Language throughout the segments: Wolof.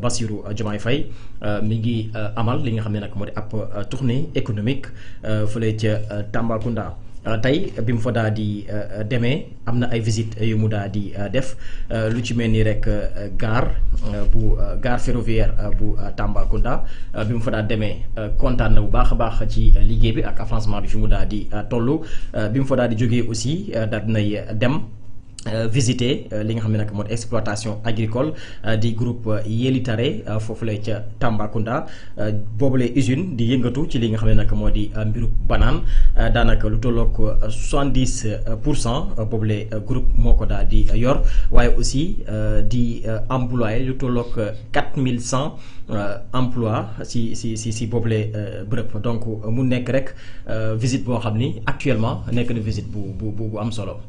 Bassirou Diomaye Faye mi ngi amal li nga xam ne nag moo di ab tournée économique fële ca Tambacounda tey bi mu fa daal di demee am na ay visites yu mu daal di def lu ci mel ni rek gare ferroviaire bu Tambacounda bi mu fa daal demee kontaan na bu baax a baax ci liggéey bi ak avancement bi fi mu daal di toll bi mu fa daal di jógee aussi daal dinay dem. Visiter li nga xam ne nag moo di exploitation agricole di groupe Yelitare foofu lay ca Tambacounda boobule usine di yëngatu ci li nga xam ne nag moo di mbiru banaan daanaka lu tollook 70% boobule groupe moo ko daal di yor waaye aussi di employé lu tollook 4100 emploi si boobule bërëb donc mu nekk rek visite boo xam ni actuellement nekk na visite bu am solo.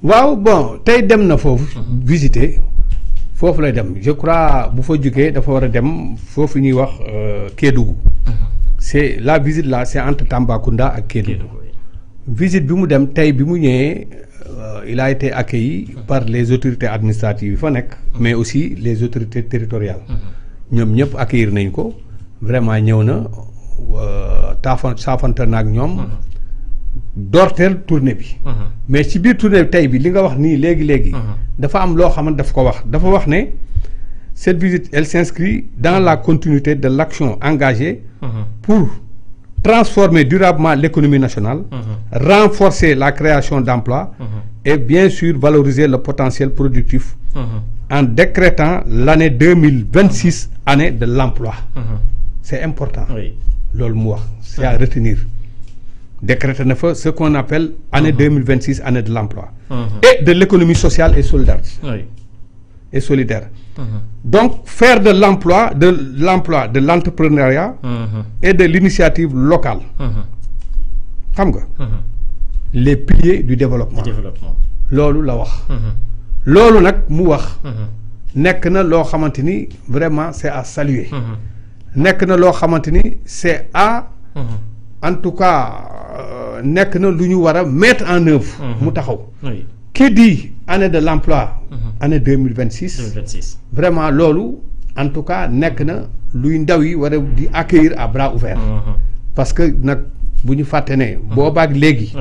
waaw bon tey dem na foofu visiter foofu lay dem je crois bu fa jógee dafa war a dem foofu ñuy wax Kédougou c'est la visite là c'est entre Tambacounda ak Kédougou visite bi mu dem tey bi mu ñëwee il a été accueilli par les autorités administratives yi fa nekk mais aussi les autorités territoriales ñoom ñëpp accueillir nañ ko vraiment ñëw na saafante na ak ñoom doorteel tournée bi. mais ci biir tournée bi tey bi li nga wax nii léegi. dafa am loo xamante daf ko wax dafa wax ne cette visite elle s'inscrit dans la continuité de l'action engagée pour transformer durablement l'économie nationale renforcer la création d'emplois et bien sûr valoriser le potentiel productif en décrétant l'année 2026 année de l'emploi c'est important loolu mu wax c'est à retenir décrété na fa ce qu'on appelle année 2026 année de l'emploi et de l'économie sociale et solidaire donc faire de l'emploi de l'entrepreneuriat et de l'initiative locale xam nga les piliers du développement loolu la wax loolu nag mu wax nekk na loo xamante ni vraiment c'est à saluer nekk na loo xamante ni c'est à en tout cas nekk na lu ñu war a mettre en œuvre mu taxaw qui dit année de l'emploi année 2026 vraiment loolu en tout cas nekk na luy ndaw yi war a di accueillir à bras ouverts parce que nag bu ñu fàtte ne boobaak léegi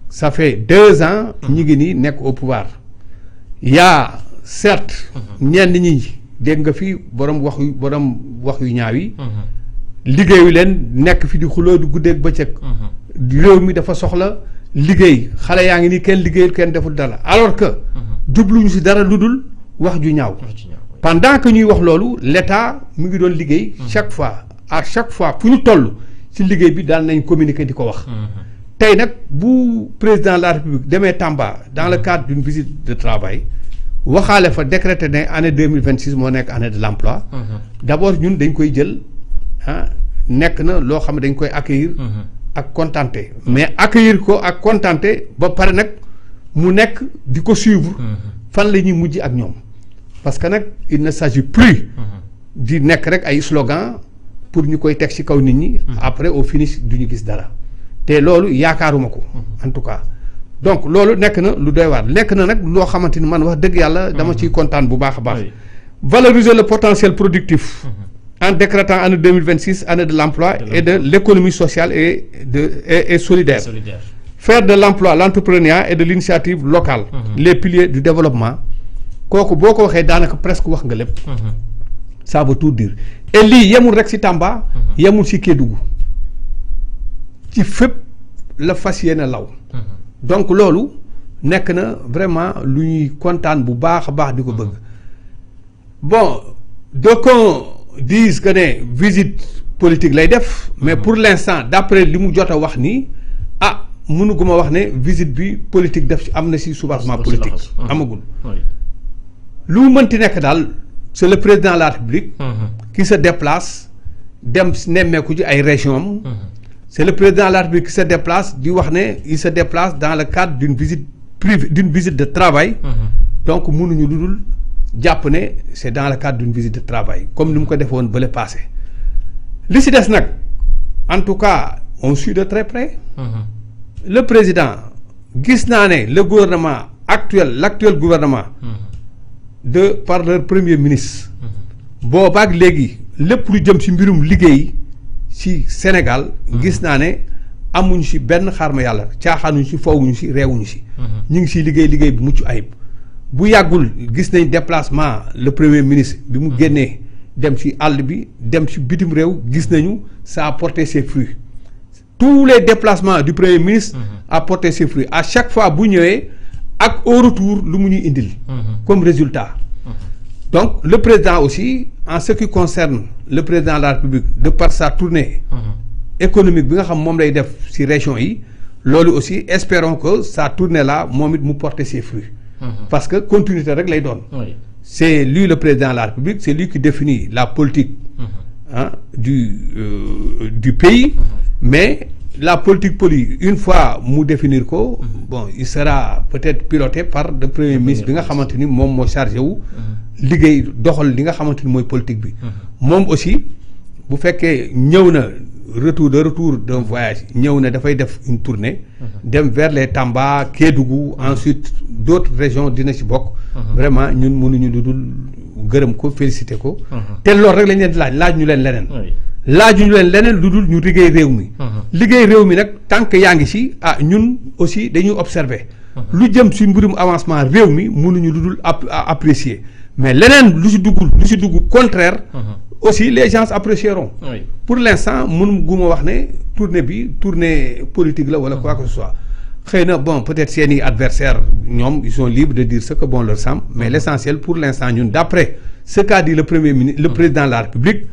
ça fait 2 ans ñi ngi nii nekk au pouvoir yaa certes ñenn ñi dégg nga fi borom wax yu ñaaw yi liggéeyu leen nekk fi di xuloo di guddeeg bëccëg réew mi dafa soxla liggéey xale yaa ngi nii kenn liggéeyul kenn deful dara alors que jubluñu ci dara lu dul wax ju ñaaw pendant que ñuy wax loolu l'État mu ngi doon liggéey chaque fois fu ñu toll ci liggéey bi daan nañ communiquer di ko wax tey nag bu président de la République demee Tamba dans le cadre d'une visite de travail waxaale fa décrété ne année 2026 moo nekk année de l'emploi d'abord ñun dañ koy jël nekk na loo xam ne dañ koy accueillir ak contenté mais accueillir ko ak contenté ba pare nag mu nekk di ko suivre fan la ñuy mujj ak ñoom parce que nag il ne s'agit plus di nekk rek ay slogan pour ñu koy teg ci kaw nit ñi après au finish du ñu gis dara te loolu yaakaaruma ko en tout cas donc loolu nekk na lu doy waar nekk na nag loo xamante ni man wax dëgg yàlla dama ciy kontaan bu baax a baax valoriser le potentiel productif en décrétant année 2026 année de l'emploi et de l'économie sociale et solidaire. Faire de l'emploi, l'entrepreneuriat et de l'initiative locale les piliers du développement kooku boo ko waxee daanaka presque wax nga lépp ça veut tout dire et lii yemul rek ci Tamba yemul ci Kédougou ci fépp la fas yéene law donc loolu nekk na vraiment lu ñuy kontaan bu baax a baax di ko bëgg bon disent que ne visite politique lay def mais pour l'instant d'après li mu jot a wax nii mënuguma wax ne visite bi politique def ci am na ci soubassement politique amagul lu mu mënti nekk daal c'est le président de la République qui se déplace dem nemmeeku ci ay régions am c'est le président de la République qui se déplace di wax ne il se déplace dans le cadre d'une visite privée d'une visite de travail donc mënuñu lu dul jàpp ne c'est dans le cadre d'une visite de travail comme ni mu ko defoon bële passé li ci des nag en tout cas on suit de très près le président gis naa ne le gouvernement l'actuel gouvernement par leur premier ministre. boobaak léegi lépp lu jëm ci mbirum liggéey ci Sénégal. gis naa ne amuñu ci benn xarma yàlla caaxaanuñu ci foowuñu ci reewuñu ci. ñu ngi ciy liggéey bu mucc ayib. bu yàggul gis nañ déplacement le premier ministre bi mu génnee dem ci àll bi dem ci bitim réew gis nañu ça a porté ses fruits. tous les déplacements du premier ministre. a porté ses fruits à chaque fois bu ñëwee ak au retour lu mu ñuy indil. comme résultat. donc le président aussi en ce qui concerne le président de la République de par sa tournée. économique bi nga xam moom lay def ci région yi loolu aussi espérons que sa tournée là moom it mu porter ses fruits. parce que continuité rek lay doon. c'est lui le président de la République c'est lui qui définit la politique. Du pays. mais la politique une fois mu définir ko. bon il sera peut-être piloté par le premier ministre bi nga xamante ni moom moo chargé wu. liggéey doxal li nga xamante ni mooy politique bi. moom aussi bu fekkee ñëw na retour d'un voyage ñëw na dafay def une tournée. dem vers les Tamba Kédougou ensuite d'autres régions dina ci bokk. vraiment ñun mënuñu lu dul gërëm ko féliciter ko. te loolu rek lañ leen di laaj ñu leen leneen. laajuñu leen leneen lu dul ñu liggéey réew mi. liggéey réew mi nag tant que yaa ngi ci ñun aussi dañuy observer. lu jëm ci mbirum avancement réew mi mënuñu lu dul apprécier mais leneen lu ci dugg contraire. aussi les gens apprécieront. pour l'instant mënu guma wax ne tournée politique la wala quoi que ce soit xëy na bon peut-être seeni adversaires ñoom ils sont libres de dire ce que bon leur semble mais l'essentiel pour l'instant ñun d'après ce qu'a dit le premier ministre le président de la République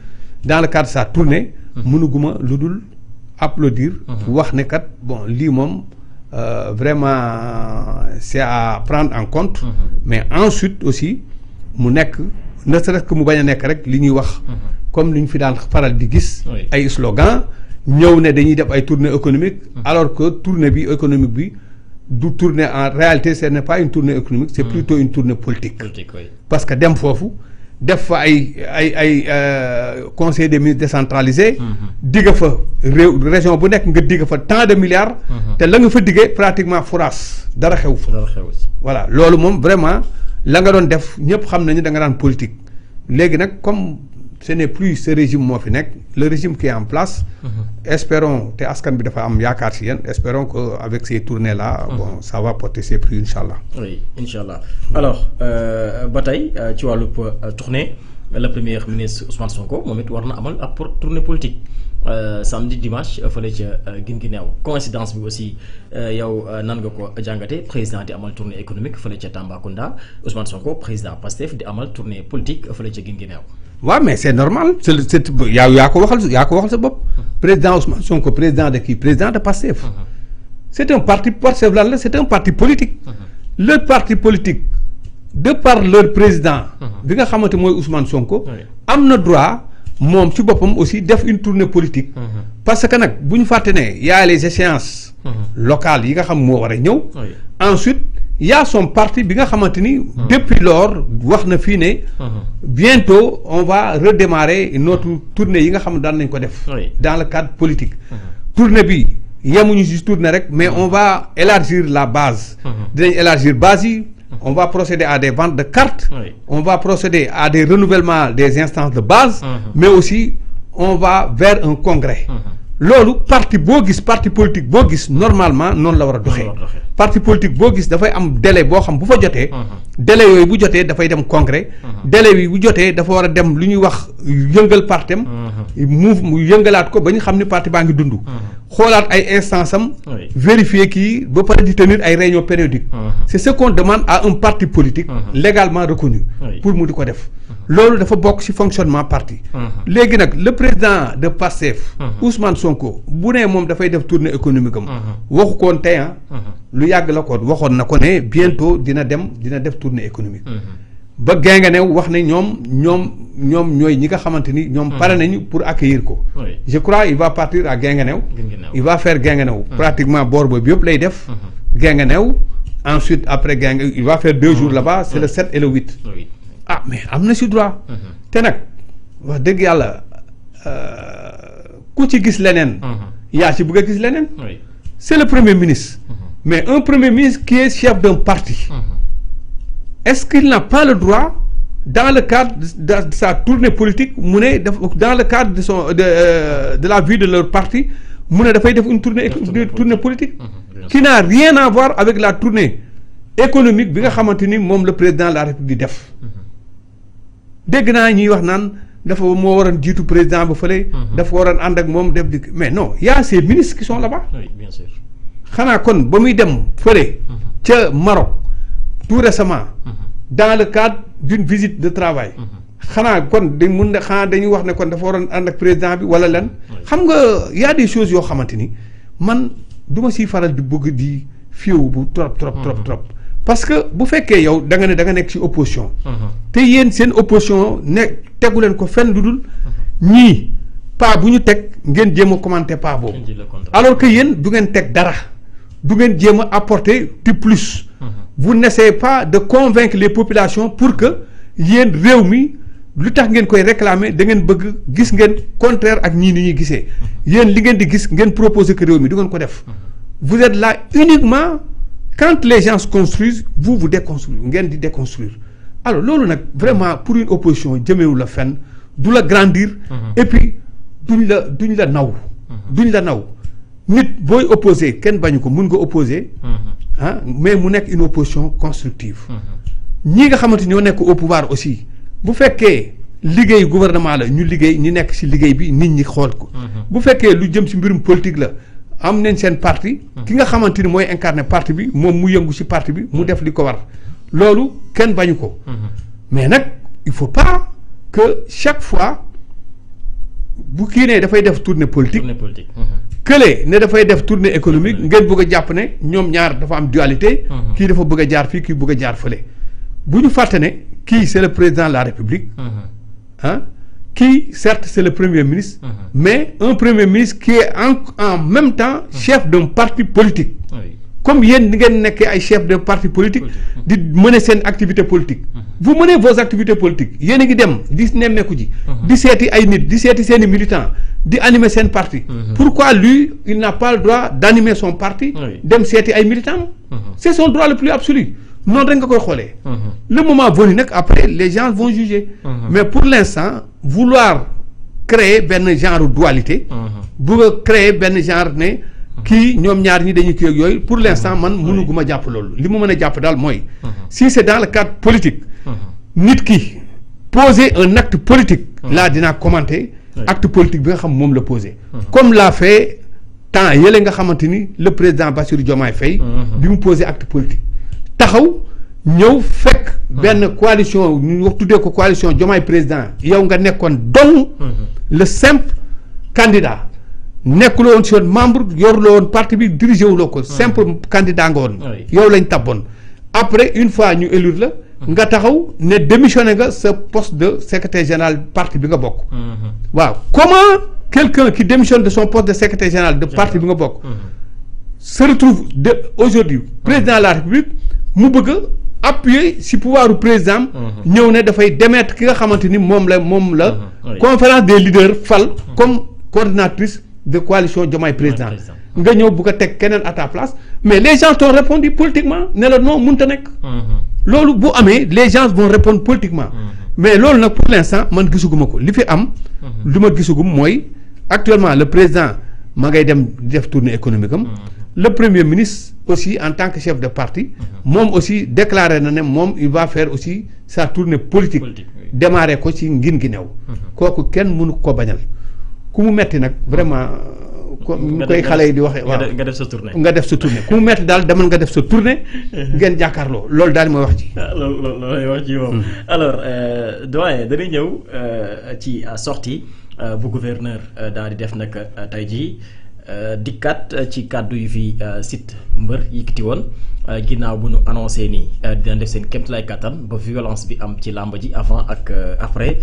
dans le cadre de sa tournée mënuguma lu dul applaudir wax ne kat bon lii moom vraiment c'est à prendre en compte mais ensuite aussi mu nekk ne serait-ce que mu bañ a nekk rek li ñuy wax comme li ñu fi daan faral di gis ay slogan ñëw ne dañuy def ay tournée économique alors que tournée bi économique bi du tournée en réalité ce n'est pas une tournée économique c'est plutôt une tournée politique parce que dem foofu def fa ay conseil des ministres décentralisé digga fa région bu nekk nga digga fa tant de milliards te la nga fa diggee pratiquement foras dara xew fa voilà loolu moom vraiment la nga doon def ñëpp xam nañu da nga daan politique léegi nag comme ce n'est plus ce régime moo fi nekk le régime qui est en place espérons te askan bi dafa am yaakaar ci yéen espérons que avec ces tournées là bon ça va porter ses fruits incha allah. oui incha allah alors ba tey ci wàllub tournée le premier ministre Ousmane Sonko moom it war na amal ab tournée politique samedi dimanche fële ca Guinguinéo coïncidence bi aussi yow nan nga ko jàngate président di amal tournée économique fële ca Tambacounda Ousmane Sonko président Pastef di amal tournée politique fële ca Guinguinéo. waaw mais c'est normal c'est yaa ko waxal sa bopp président Ousmane Sonko président de qui président de Pastef c'est un parti Pastef lan la c'est un parti politique le parti politique de par leur président bi nga xamante mooy Ousmane Sonko am na droit moom ci boppam aussi def une tournée politique parce que nag bu ñu fàtte ne y a les échéances locales yi nga xam moo war a ñëw ensuite y a son parti bi nga xamante ni depuis lors wax na fii ne bientôt on va redémarrer notre tournée yi nga xam ne daan nañ ko def dans le cadre politique tournée bi yemuñu ci tournée rek mais on va élargir la base dinañ élargir base yi on va procéder à des ventes de cartes on va procéder à des renouvellements des instances de base mais aussi on va vers un congrès loolu parti politique boo gis normalement noonu la war a doxee parti politique boo gis dafay am délai boo xam bu fa jotee délai yooyu bu jotee dafay dem congrès délai bi bu jotee dafa war a dem lu ñuy wax yëngal partem mu yëngalaat ko ba ñu xam ni parti baa ngi dund xoolaat ay instance am vérifier kii ba pare di tenir ay réunions périodiques c'est ce qu'on demande à un parti politique légalement reconnu pour mu di ko def loolu dafa bokk ci fonctionnement parti léegi nag le président de Pastef Ousmane Sonko bu nee moom dafay def tournée économique am waxu koon tey lu yàgg la ko waxoon na ko ne bientôt dina def tournée économique ba Guinguinéo wax ne ñoom ñooy ñi nga xamante ni ñoom pare nañu pour accueillir ko je crois il va partir à Guinguinéo il va faire Guinguinéo pratiquement boor boobu yëpp lay def Guinguinéo ensuite après Guinguinéo il va faire 2 jours là-bas c'est le 7 et le 8 mais am na ci droit te nag wax dëgg yàlla ku ci gis leneen yaa ci bëgg a gis leneen c'est le premier ministre mais un premier ministre qui est chef d'un parti est-ce qu'il n'a pas le droit dans le cadre de sa tournée politique mu ne def dans le cadre de la vie de leur parti mu ne dafay def une tournée politique qui n'a rien à voir avec la tournée économique bi nga xamante ni moom le président de la République def dégg naa ñuy wax naan dafa moo waroon jiitu président ba fële dafa waroon ànd ak moom def di mais non y a ces ministres qui sont là-bas oui bien sûr xanaa kon ba muy dem fële ca Maroc tout récemment dans le cadre d'une visite de travail xanaa kon dañ mun ne xanaa dañuy wax ne kon dafa waroon ànd ak président bi wala lan xam nga y a des choses yoo xamante ni man du ma siy faral di bëgg di fiiw bu trop parce que bu fekkee yow da nga nekk ci opposition te yéen seen opposition ne tegu leen ko fenn lu dul ñii pas bu ñu teg ngeen jéem a commenter pas boobu alors que yéen du ngeen teg dara du ngeen jéem a apporter du plus vous n'essayez pas de convaincre les populations pour que yéen réew mi lu tax ngeen koy réclamer da ngeen bëgg gis ngeen contraire ak ñii ni ñuy gisee yéen li ngeen di gis ngeen proposer que réew mi du ngeen ko def vous êtes là uniquement quand les gens se construisent vous déconstruire ngeen di déconstruire alors loolu nag vraiment pour une opposition jëmewu la fenn du la grandir et puis duñ la naw nit booy opposer kenn bañu ko mun nga opposer mais mu nekk une opposition constructive ñi nga xamante ñoo nekk au pouvoir aussi bu fekkee liggéey gouvernement la ñu liggéey ñi nekk ci liggéey bi nit ñi xool ko bu fekkee lu jëm ci mbirum politique la am nañ seen parti ki nga xamante ni mooy incarner parti bi moom mu yëngu ci parti bi mu def li ko war loolu kenn bañu ko mais nag il faut pas que chaque fois bu kii ne dafay def tournée politique kële ne dafay def tournée économique ngeen bëgg a jàpp ne ñoom ñaar dafa am dualité kii dafa bëgg a jaar fii kii bëgg a jaar fële bu ñu fàtte ne kii c'est le président de la République kii certes c'est le premier ministre mais un premier ministre qui est en même temps chef d'un parti politique comme yéen di ngeen nekkee ay chef de parti politique di mener seen activité politique vous menez vos activités politiques yéen a ngi dem di nemmeeku ji di seeti ay nit di seeti seeni militants di animer seen parti pourquoi lui il n'a pas le droit d'animer son parti dem seeti ay militants c'est son droit le plus absolu noonu rek nga koy xoolee le moment venu nag après les gens vont juger mais pour l'instant vouloir créer benn genre dualité bëgg a créer benn genre ne kii ñoom ñaar ñi dañuy kii ak yooyu pour l'instant man mënuguma jàpp loolu li mu mën a jàpp daal mooy si c'est dans le cadre politique nit ki poser un acte politique là dinaa commenter acte politique bi nga xam moom la poser comme l'a fait temps yële nga xamante ni le président Bassirou Diomaye Faye bi mu poser acte politique taxaw ñëw fekk benn coalition ñu wax tuddee ko coalition Diomaye président yow nga nekkoon dong le simple candidat nekkuloo woon si woon membre yoruloo woon parti bi dirigé wuloo ko simple candidat nga woon yow lañ tabboon après une fois ñu élire la nga taxaw ne démissionné nga sa poste de secrétaire général parti bi nga bokk waaw comment quelqu'un qui démissionne de son poste de secrétaire général de parti bi nga bokk se retrouve aujourd'hui président de la République mu bëgg a appuyer si pouvoir du président ñëw ne dafay démettre ki nga xamante ni moom la conférence des leaders fal comme coordinatrice de coalition Diomaye président nga ñëw bu ko teg keneen à ta place mais les gens t'ont répondu politiquement ne la non mënta nekk loolu bu amee les gens vont répondre politiquement mais loolu nag pour l'instant man gisuguma ko li fi am lu ma gisugum mooy actuellement le président ma ngay dem def tournée économique am le premier ministre aussi en tant que chef de parti moom aussi déclaré na ne moom il va faire aussi sa tournée politique démarrer ko ci ngin gi new kooku kenn mënu ko bañal ku mu metti nag vraiment ñu koy xale yi di waxee waaw nga def sa tournée ku mu metti daal demal nga def sa tournée ngeen jàkkaarloo loolu daal mooy wax ji loolu wax ji moom alors doyen dañuy ñëw ci sortie bu gouverneur daal di def nag tey jii dikkat ci kàddu yu fi site mbër yëkkati woon ginnaaw bu ñu annoncé ni dina def seen kéemtalaay kattan ba violence bi am ci làmb ji avant ak après